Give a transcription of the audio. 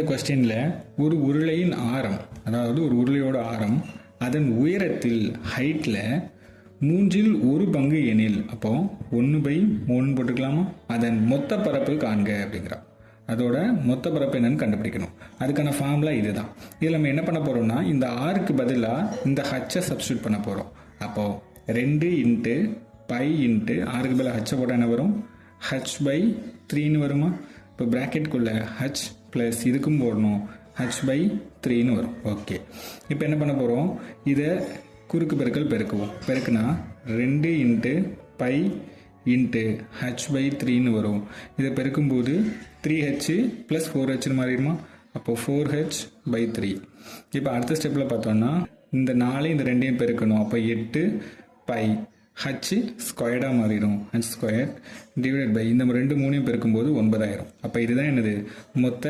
கொஸ்டினில் ஒரு உருளையின் ஆரம், அதாவது ஒரு உருளையோட ஆரம் அதன் உயரத்தில் ஹைட்டில் 1/3 எனில், அப்போ 1/3 போட்டுக்கலாமா? அதன் மொத்த பரப்பு காண்க அப்படிங்கிறா. அதோட மொத்த பரப்பு என்னன்னு கண்டுபிடிக்கணும். அதுக்கான ஃபார்முலா இதுதான். இதில் நம்ம என்ன பண்ண போகிறோம்னா, இந்த ஆருக்கு பதிலாக இந்த ஹச்சை சப்ஸ்டியூட் பண்ண போகிறோம். அப்போது 2 இன்ட்டு பை இன்ட்டு ஆருக்கு பதிலாக ஹச்சை போட்டால் என்ன வரும்? h/3ன்னு வருமா? இப்போ ப்ராக்கெட்டுக்குள்ளே h ப்ளஸ் இதுக்கும் போடணும், h/3ன்னு வரும். ஓகே, இப்போ என்ன பண்ண போகிறோம்? இதை குறுக்கு பெருக்கல் பெருக்குவோம். பெருக்குனா 2 இன்ட்டு பை இன்ட்டு h/3ன்னு வரும். இதை பெருக்கும்போது 3h ப்ளஸ் 4hன்னு மாறிடுமா? அப்போ 4h/3. இப்போ அடுத்த ஸ்டெப்பில் பார்த்தோம்னா இந்த 4 இந்த 2ஐயும் பெருக்கணும். அப்போ 8 பை h ஸ்கொயர்டாக மாறிடும். h ஸ்கொயர் டிவைடட் பை இந்த 2 3ஐயும் பெருக்கும்போது 9 ஆயிரும். அப்போ இதுதான் என்னது? மொத்த